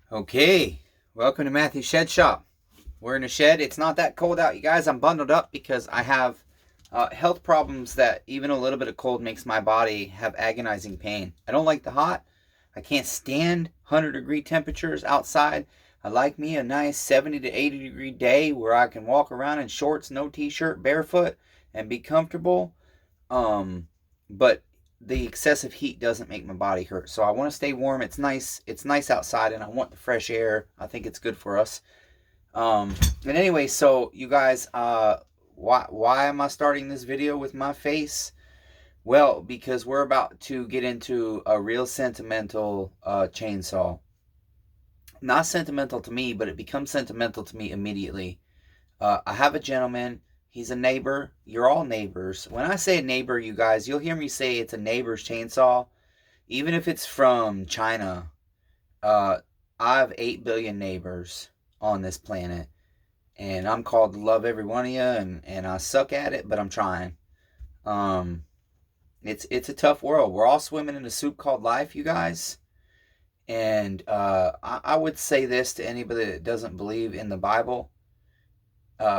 Okay, welcome to Matthew's Shed Shop. We're in a shed. It's not that cold out, you guys. I'm bundled up because I have health problems that even a little bit of cold makes my body have agonizing pain. I don't like the hot. I can't stand 100-degree temperatures outside. I like me a nice 70 to 80 degree day where I can walk around in shorts, no t-shirt, barefoot, and be comfortable. But the excessive heat doesn't make my body hurt. So I want to stay warm. It's nice. It's nice outside, and I want the fresh air. I think it's good for us. And anyway, so you guys, why am I starting this video with my face? Well, because we're about to get into a real sentimental chainsaw. Not sentimental to me, but it becomes sentimental to me immediately. I have a gentleman. He's a neighbor. You're all neighbors. When I say neighbor, you guys, you'll hear me say it's a neighbor's chainsaw. Even if it's from China, I have 8 billion neighbors on this planet. And I'm called to love every one of you, and I suck at it, but I'm trying. It's a tough world. We're all swimming in a soup called life, you guys. And I would say this to anybody that doesn't believe in the Bible.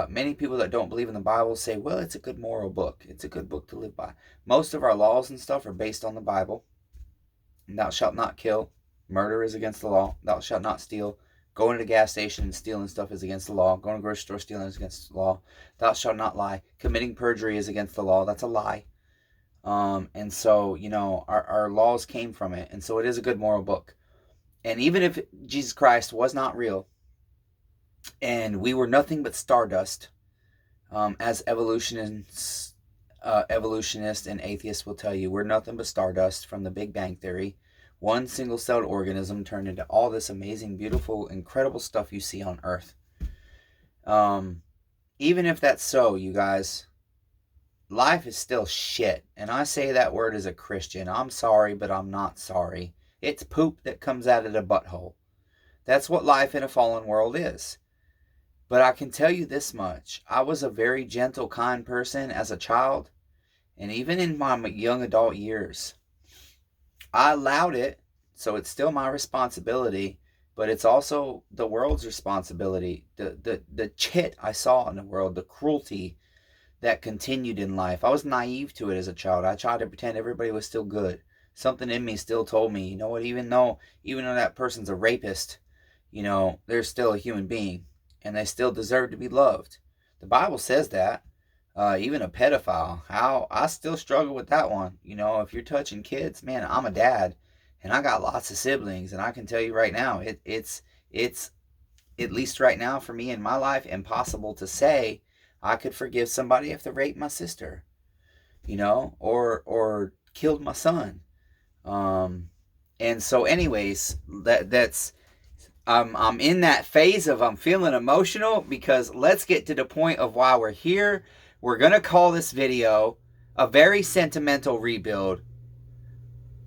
Many people that don't believe in the Bible say, well, it's a good moral book. It's a good book to live by. Most of our laws and stuff are based on the Bible. Thou shalt not kill. Murder is against the law. Thou shalt not steal. Going to the gas station and stealing stuff is against the law. Going to the grocery store stealing is against the law. Thou shalt not lie. Committing perjury is against the law. That's a lie. And so, you know, our laws came from it. And so it is a good moral book. And even if Jesus Christ was not real, and we were nothing but stardust, as evolutionists and atheists will tell you, we're nothing but stardust from the Big Bang Theory. One single-celled organism turned into all this amazing, beautiful, incredible stuff you see on Earth. Even if that's so, you guys, life is still shit. And I say that word as a Christian. I'm sorry, but I'm not sorry. It's poop that comes out of the butthole. That's what life in a fallen world is. But I can tell you this much. I was a very gentle, kind person as a child. And even in my young adult years, I allowed it. So it's still my responsibility. But it's also the world's responsibility. The shit I saw in the world. The cruelty that continued in life. I was naive to it as a child. I tried to pretend everybody was still good. Something in me still told me, you know what, even though that person's a rapist, you know, they're still a human being. And they still deserve to be loved. The Bible says that. Even a pedophile. I still struggle with that one. You know, if you're touching kids, man, I'm a dad. And I got lots of siblings. And I can tell you right now, it's at least right now for me in my life, impossible to say I could forgive somebody if they raped my sister. You know, or killed my son. And so anyways, that's... I'm in that phase of I'm feeling emotional because let's get to the point of why we're here. We're going to call this video a very sentimental rebuild.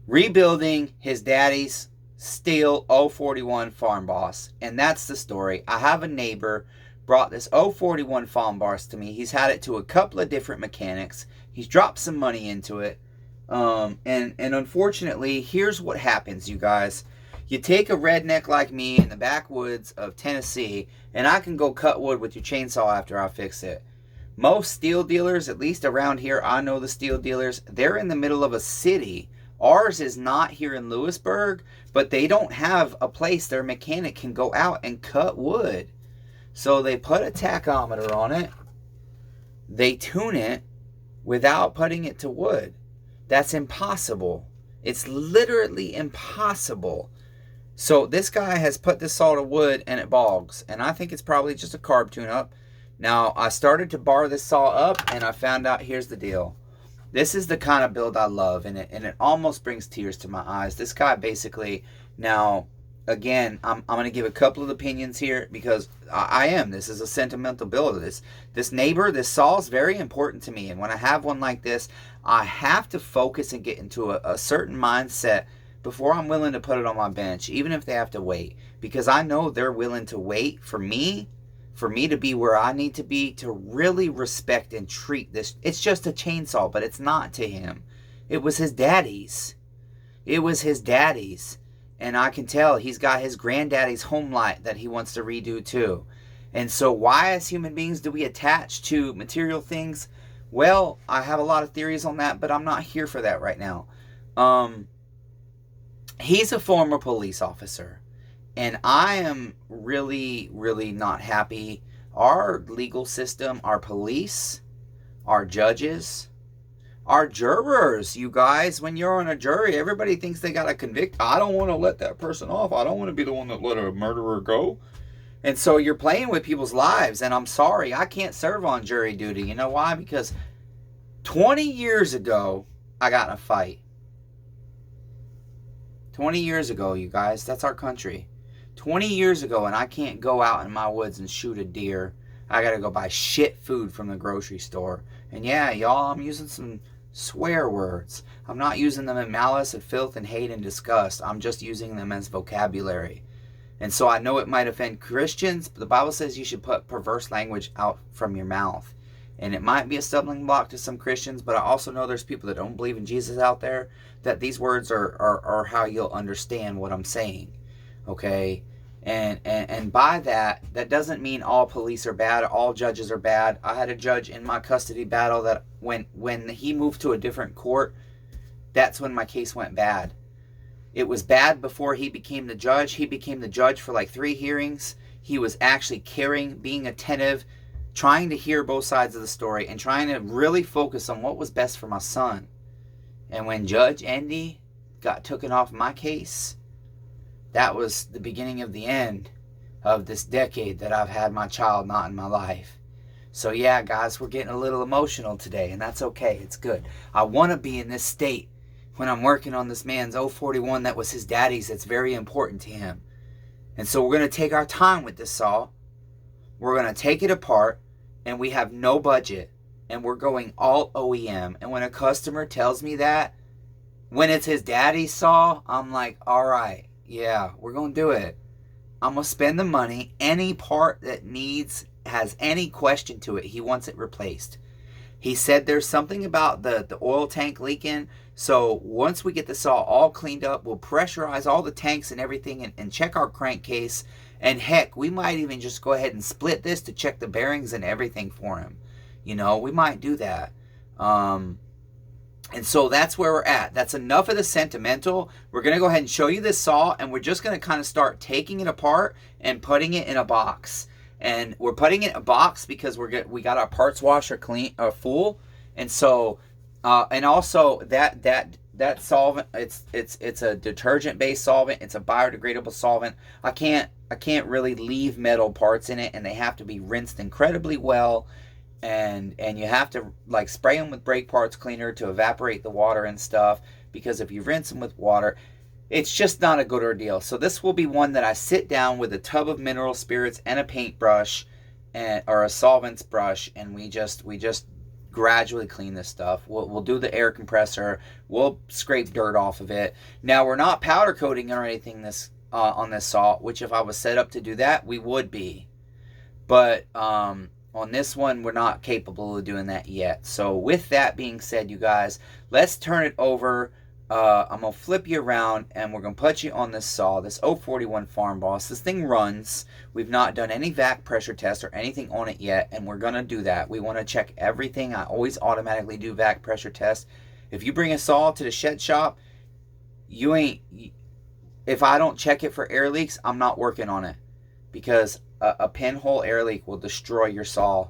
Rebuilding his daddy's Stihl 041 Farm Boss. And that's the story. I have a neighbor brought this 041 Farm Boss to me. He's had it to a couple of different mechanics. He's dropped some money into it. And unfortunately, here's what happens, you guys. You take a redneck like me in the backwoods of Tennessee, and I can go cut wood with your chainsaw after I fix it. Most Stihl dealers, at least around here, I know the Stihl dealers, they're in the middle of a city. Ours is not here in Lewisburg, but they don't have a place their mechanic can go out and cut wood. So they put a tachometer on it. They tune it without putting it to wood. That's impossible. It's literally impossible. So this guy has put this saw to wood and it bogs. And I think it's probably just a carb tune-up. Now, I started to bar this saw up and I found out, here's the deal. This is the kind of build I love, and it almost brings tears to my eyes. This guy basically, now, again, I'm going to give a couple of opinions here because I am. This is a sentimental build. This neighbor, this saw is very important to me. And when I have one like this, I have to focus and get into a certain mindset before I'm willing to put it on my bench, even if they have to wait. Because I know they're willing to wait for me to be where I need to be, to really respect and treat this. It's just a chainsaw, but it's not to him. It was his daddy's. It was his daddy's. And I can tell he's got his granddaddy's home light that he wants to redo too. And so why as human beings do we attach to material things? Well, I have a lot of theories on that, but I'm not here for that right now. He's a former police officer, and I am really, really not happy. Our legal system, our police, our judges, our jurors, you guys, when you're on a jury, everybody thinks they got to convict. I don't want to let that person off. I don't want to be the one that let a murderer go. And so you're playing with people's lives, and I'm sorry, I can't serve on jury duty. You know why? Because 20 years ago, I got in a fight. 20 years ago, you guys, that's our country. 20 years ago, and I can't go out in my woods and shoot a deer. I got to go buy shit food from the grocery store. And yeah, y'all, I'm using some swear words. I'm not using them in malice and filth and hate and disgust. I'm just using them as vocabulary. And so I know it might offend Christians, but the Bible says you should put perverse language out from your mouth. And it might be a stumbling block to some Christians, but I also know there's people that don't believe in Jesus out there, that these words are how you'll understand what I'm saying. Okay? And by that doesn't mean all police are bad, all judges are bad. I had a judge in my custody battle that when he moved to a different court, that's when my case went bad. It was bad before he became the judge. He became the judge for like 3 hearings. He was actually caring, being attentive, trying to hear both sides of the story, and trying to really focus on what was best for my son. And when Judge Andy got taken off my case, that was the beginning of the end of this decade that I've had my child not in my life. So yeah, guys, we're getting a little emotional today, and that's okay. It's good. I want to be in this state when I'm working on this man's 041 that was his daddy's. That's very important to him. And so we're going to take our time with this saw. We're going to take it apart, and we have no budget, and we're going all OEM. And when a customer tells me that, when it's his daddy's saw, I'm like, all right, yeah, we're going to do it. I'm going to spend the money. Any part that has any question to it, he wants it replaced. He said there's something about the oil tank leaking. So once we get the saw all cleaned up, we'll pressurize all the tanks and everything and check our crankcase. And heck, we might even just go ahead and split this to check the bearings and everything for him. You know, we might do that. And so that's where we're at. That's enough of the sentimental. We're going to go ahead and show you this saw, and we're just going to kind of start taking it apart and putting it in a box. And we're putting it in a box because we got our parts washer full. And so, and also that solvent, it's a detergent-based solvent. It's a biodegradable solvent. I can't really leave metal parts in it, and they have to be rinsed incredibly well. And you have to like spray them with brake parts cleaner to evaporate the water and stuff, because if you rinse them with water, it's just not a good ordeal. So this will be one that I sit down with a tub of mineral spirits and a paintbrush or a solvents brush, and we just gradually clean this stuff. We'll do the air compressor. We'll scrape dirt off of it. Now, we're not powder coating or anything on this saw, which if I was set up to do that, we would be. But on this one, we're not capable of doing that yet. So with that being said, you guys, let's turn it over. I'm going to flip you around, and we're going to put you on this saw, this 041 Farm Boss. This thing runs. We've not done any vac pressure test or anything on it yet, and we're going to do that. We want to check everything. I always automatically do vac pressure tests. If you bring a saw to the shed shop, if I don't check it for air leaks, I'm not working on it, because a pinhole air leak will destroy your saw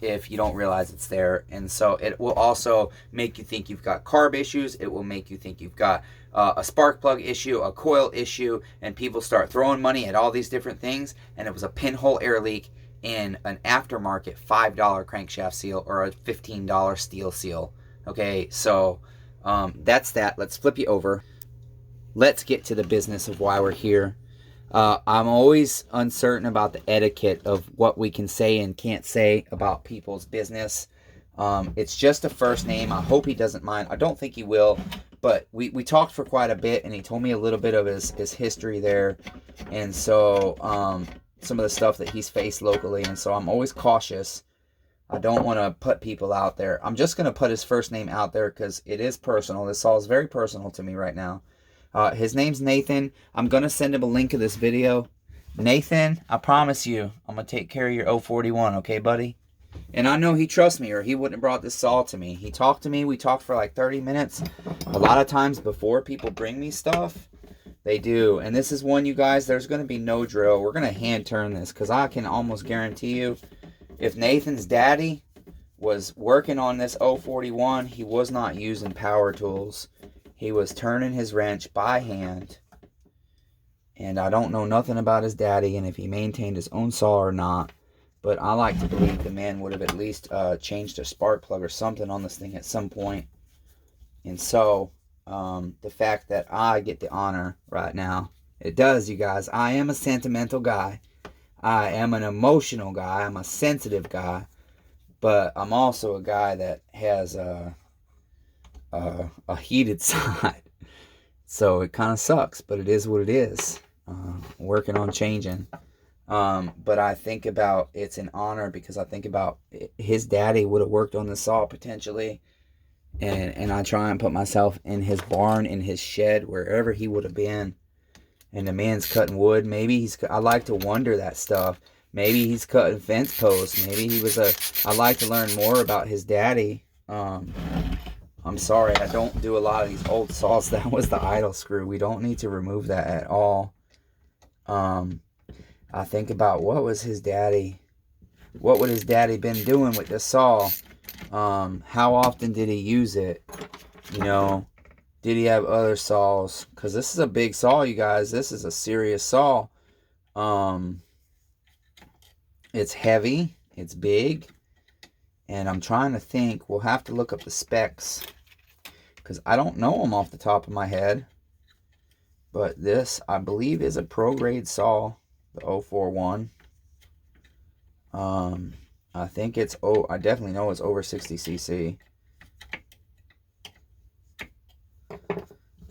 if you don't realize it's there. And so it will also make you think you've got carb issues. It will make you think you've got a spark plug issue, a coil issue, and people start throwing money at all these different things. And it was a pinhole air leak in an aftermarket $5 crankshaft seal or a $15 Stihl seal. Okay, so that's that. Let's flip you over. Let's get to the business of why we're here. I'm always uncertain about the etiquette of what we can say and can't say about people's business. It's just a first name. I hope he doesn't mind. I don't think he will, but we talked for quite a bit, and he told me a little bit of his history there, and so some of the stuff that he's faced locally, and so I'm always cautious. I don't want to put people out there. I'm just going to put his first name out there because it is personal. This all is very personal to me right now. His name's Nathan. I'm going to send him a link of this video. Nathan, I promise you, I'm going to take care of your 041, okay, buddy? And I know he trusts me, or he wouldn't have brought this saw to me. He talked to me. We talked for like 30 minutes. A lot of times before people bring me stuff, they do. And this is one, you guys, there's going to be no drill. We're going to hand turn this, because I can almost guarantee you, if Nathan's daddy was working on this 041, he was not using power tools. He was turning his wrench by hand. And I don't know nothing about his daddy and if he maintained his own saw or not. But I like to believe the man would have at least changed a spark plug or something on this thing at some point. And so, the fact that I get the honor right now, it does, you guys. I am a sentimental guy. I am an emotional guy. I'm a sensitive guy. But I'm also a guy that has a heated side. So it kind of sucks, but it is what it is. Working on changing. But I think about, it's an honor, because I think about his daddy would have worked on the saw potentially, and I try and put myself in his barn, in his shed, wherever he would have been, and the man's cutting wood. Maybe I like to wonder that stuff. Maybe he's cutting fence posts. Maybe he was I like to learn more about his daddy. I'm sorry, I don't do a lot of these old saws. That was the idle screw. We don't need to remove that at all. I think about, what would his daddy been doing with the saw? How often did he use it? You know, did he have other saws? Because this is a big saw, you guys. This is a serious saw. It's heavy. It's big. And I'm trying to think. We'll have to look up the specs, because I don't know them off the top of my head. But this, I believe, is a pro-grade saw. The 041. I think it's, I definitely know it's over 60 cc.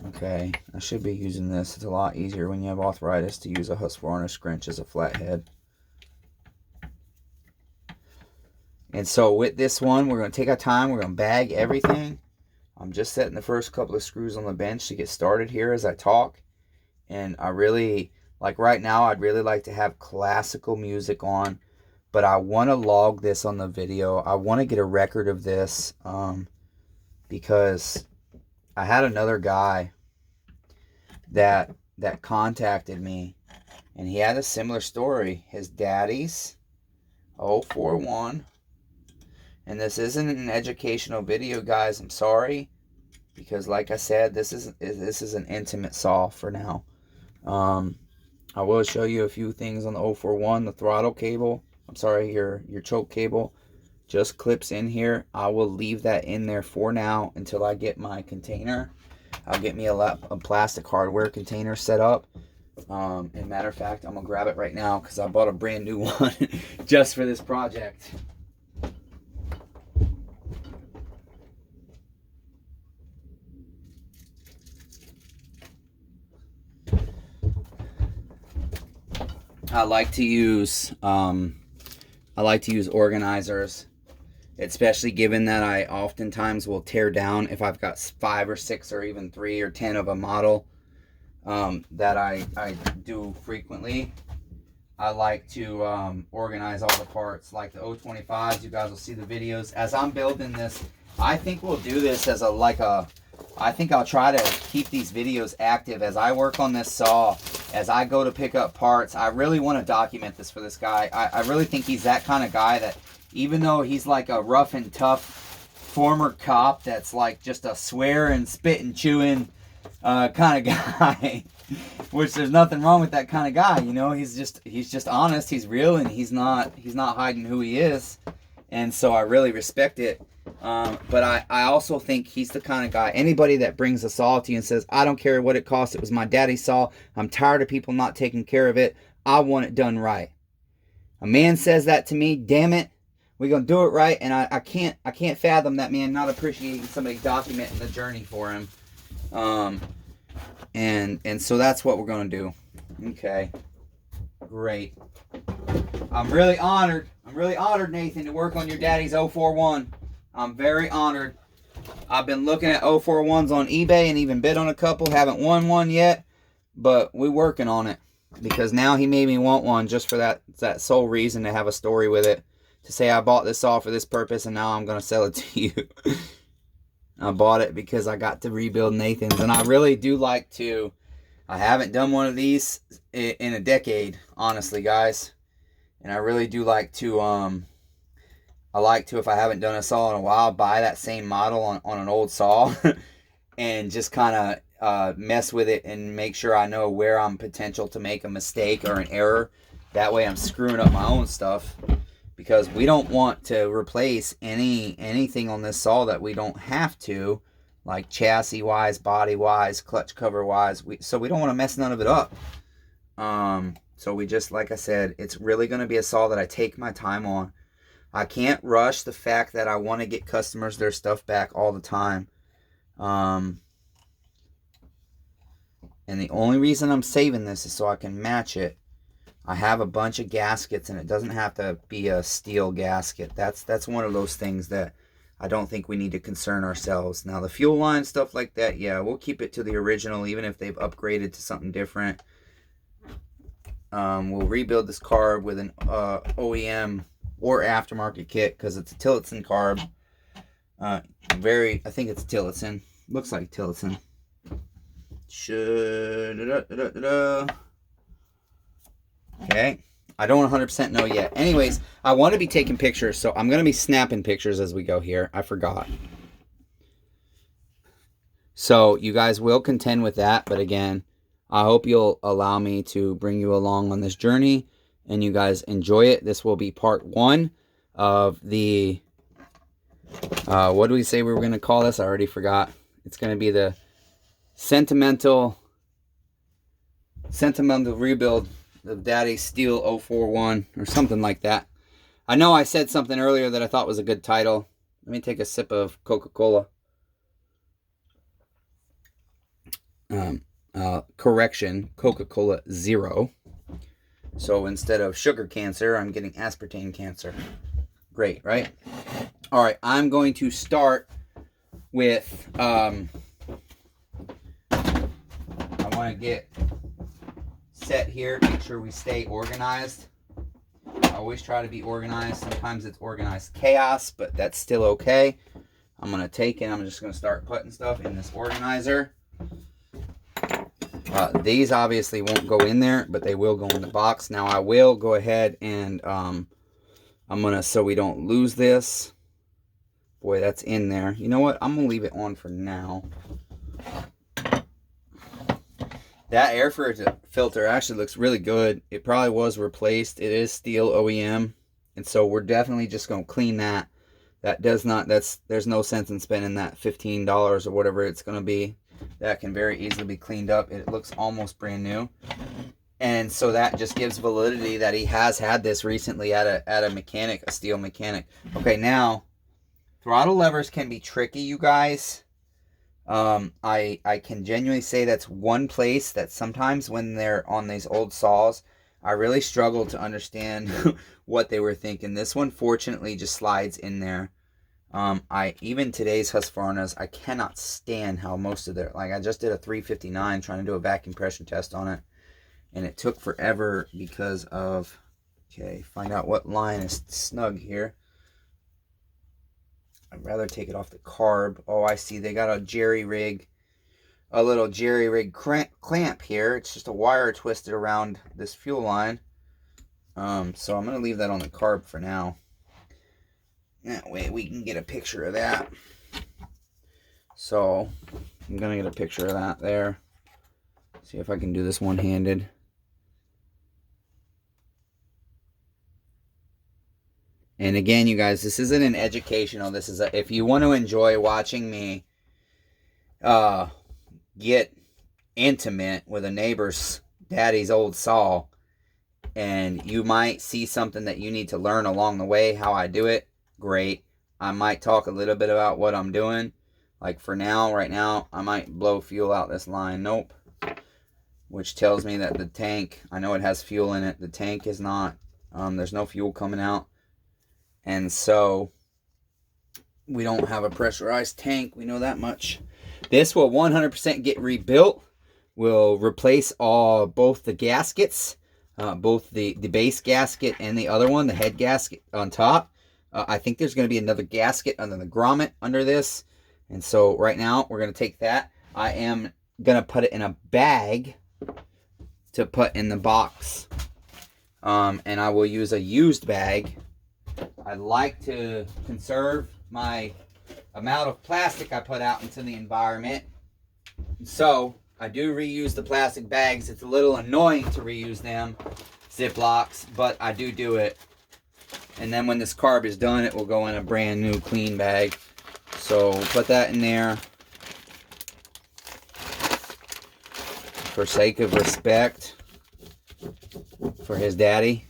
Okay, I should be using this. It's a lot easier when you have arthritis to use a Husqvarna scrunch as a flathead. And so with this one, we're going to take our time. We're going to bag everything. I'm just setting the first couple of screws on the bench to get started here as I talk. And I really, like right now, I'd really like to have classical music on. But I want to log this on the video. I want to get a record of this. Because I had another guy that contacted me. And he had a similar story. His daddy's 041. And this isn't an educational video, guys. I'm sorry, because like I said, this is an intimate saw for now. I will show you a few things on the 041. The throttle cable, I'm sorry, your choke cable just clips in here. I will leave that in there for now until I get my container. I'll get me a plastic hardware container set up. And matter of fact, I'm gonna grab it right now because I bought a brand new one just for this project. I like to use organizers, especially given that I oftentimes will tear down if I've got 5 or 6 or even 3 or 10 of a model that I do frequently. I like to organize all the parts, like the 025s. You guys will see the videos as I'm building this. I think we'll do this as I think I'll try to keep these videos active as I work on this saw, as I go to pick up parts. I really want to document this for this guy. I really think he's that kind of guy that, even though he's like a rough and tough former cop that's like just a swearing, spitting, chewing kind of guy, which there's nothing wrong with that kind of guy, you know. He's just honest, he's real, and he's not hiding who he is. And so I really respect it. But I also think he's the kind of guy, anybody that brings a saw to you and says, I don't care what it costs, it was my daddy's saw, I'm tired of people not taking care of it, I want it done right. A man says that to me, damn it, we're gonna do it right. And I can't fathom that man not appreciating somebody documenting the journey for him. And so that's what we're gonna do. Okay, great. I'm really honored, Nathan, to work on your daddy's 041. I'm very honored. I've been looking at 041s on eBay and even bid on a couple. Haven't won one yet, but we're working on it. Because now he made me want one just for that sole reason, to have a story with it. To say I bought this saw for this purpose and now I'm going to sell it to you. I bought it because I got to rebuild Nathan's. And I really do like to... I haven't done one of these in a decade, honestly, guys. And I really do like to... I like to, if I haven't done a saw in a while, buy that same model on an old saw. And just kind of mess with it and make sure I know where I'm potential to make a mistake or an error. That way I'm screwing up my own stuff. Because we don't want to replace anything on this saw that we don't have to, like chassis wise, body wise, clutch cover wise. So we don't want to mess none of it up. So we just, like I said, it's really going to be a saw that I take my time on. I can't rush the fact that I want to get customers their stuff back all the time. And the only reason I'm saving this is so I can match it. I have a bunch of gaskets, and it doesn't have to be a steel gasket. That's one of those things that I don't think we need to concern ourselves. Now, the fuel line, stuff like that, yeah, we'll keep it to the original, even if they've upgraded to something different. We'll rebuild this carb with an OEM or aftermarket kit, because it's a Tillotson carb. I think it's Tillotson. Looks like Tillotson. Okay, I don't 100% know yet. Anyways, I want to be taking pictures, so I'm going to be snapping pictures as we go here. I forgot. So you guys will contend with that, but again, I hope you'll allow me to bring you along on this journey and you guys enjoy it. This will be part 1 of the, what do we say we were going to call this? I already forgot. It's going to be the Sentimental rebuild of Daddy's Stihl 041 or something like that. I know I said something earlier that I thought was a good title. Let me take a sip of Coca-Cola. Correction, Coca-Cola Zero. So instead of sugar cancer, I'm getting aspartame cancer. Great, right? All right, I'm going to start with, I want to get set here, make sure we stay organized. I always try to be organized. Sometimes it's organized chaos, but that's still okay. I'm going to take it, I'm just going to start putting stuff in this organizer. These obviously won't go in there, but they will go in the box. Now I will go ahead and I'm going to, so we don't lose this. Boy, that's in there. You know what? I'm going to leave it on for now. That air filter actually looks really good. It probably was replaced. It is Stihl OEM. And so we're definitely just going to clean that. That does not, there's no sense in spending that $15 or whatever it's going to be. That can very easily be cleaned up. It looks almost brand new. And so that just gives validity that he has had this recently at a mechanic, a Stihl mechanic. Okay, now, throttle levers can be tricky, you guys. I can genuinely say that's one place that sometimes when they're on these old saws, I really struggle to understand what they were thinking. This one fortunately just slides in there. Even today's Husqvarnas, I cannot stand how most of their, like I just did a 359 trying to do a vacuum pressure test on it, and it took forever because of, okay, find out what line is snug here. I'd rather take it off the carb. Oh, I see. They got a little jerry rig clamp here. It's just a wire twisted around this fuel line. So I'm going to leave that on the carb for now. That way we can get a picture of that. So I'm going to get a picture of that there. See if I can do this one-handed. And again, you guys, this isn't an educational. This is if you want to enjoy watching me get intimate with a neighbor's daddy's old saw, and you might see something that you need to learn along the way, how I do it, great. I might talk a little bit about what I'm doing. Like for now, right now, I might blow fuel out this line. Nope. Which tells me that the tank, I know it has fuel in it. The tank is not, there's no fuel coming out. And so, We don't have a pressurized tank. We know that much. This will 100% get rebuilt. We'll replace both the gaskets, both the base gasket and the other one, the head gasket on top. I think there's going to be another gasket under the grommet under this. And so right now we're going to take that. I am going to put it in a bag to put in the box. And I will use a used bag. I like to conserve my amount of plastic I put out into the environment. So I do reuse the plastic bags. It's a little annoying to reuse them, Ziplocs, but I do it. And then when this carb is done, it will go in a brand new clean bag. So put that in there. For sake of respect for his daddy.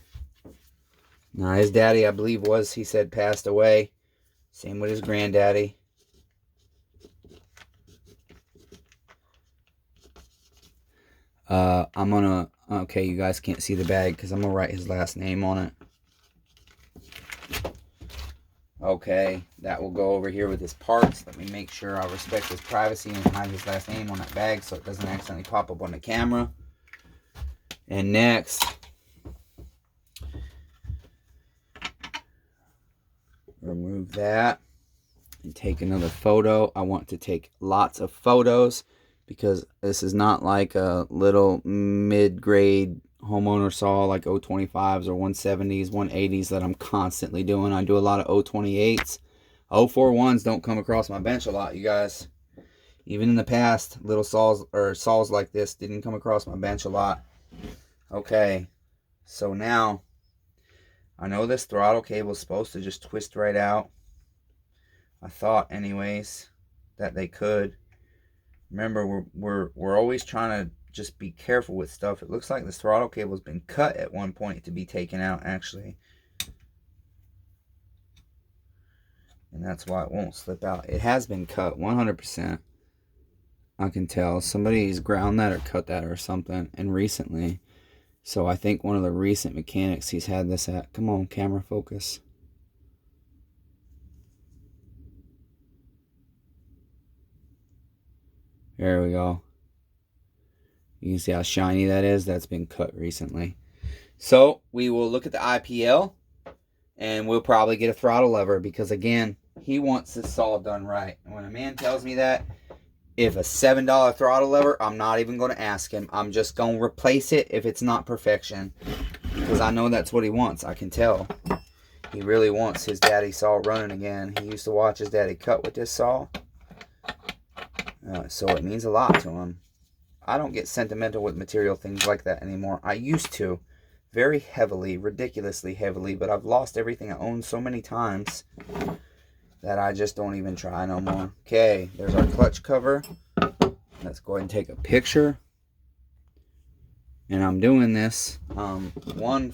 Now his daddy, I believe he said passed away. Same with his granddaddy. Okay, you guys can't see the bag because I'm gonna write his last name on it. Okay, that will go over here with his parts. Let me make sure I respect his privacy and hide his last name on that bag so it doesn't accidentally pop up on the camera. And next, remove that and take another photo. I want to take lots of photos because this is not like a little mid-grade homeowner saw like 025s or 170s, 180s that I'm constantly doing. I do a lot of 028s. 041s don't come across my bench a lot, you guys. Even in the past, little saws or saws like this didn't come across my bench a lot. Okay, so now I know this throttle cable is supposed to just twist right out. I thought anyways that they could. Remember, we're always trying to just be careful with stuff. It looks like this throttle cable has been cut at one point to be taken out, actually. And that's why it won't slip out. It has been cut 100%. I can tell. Somebody's ground that or cut that or something. And recently. So I think one of the recent mechanics he's had this at. Come on, camera focus. There we go. You can see how shiny that is. That's been cut recently. So we will look at the IPL and we'll probably get a throttle lever because, again, he wants this saw done right. And when a man tells me that, if a $7 throttle lever, I'm not even going to ask him. I'm just going to replace it if it's not perfection because I know that's what he wants. I can tell. He really wants his daddy saw running again. He used to watch his daddy cut with this saw. So it means a lot to him. I don't get sentimental with material things like that anymore. I used to. Very heavily, ridiculously heavily. But I've lost everything I own so many times that I just don't even try no more. Okay, there's our clutch cover. Let's go ahead and take a picture. And I'm doing this, one,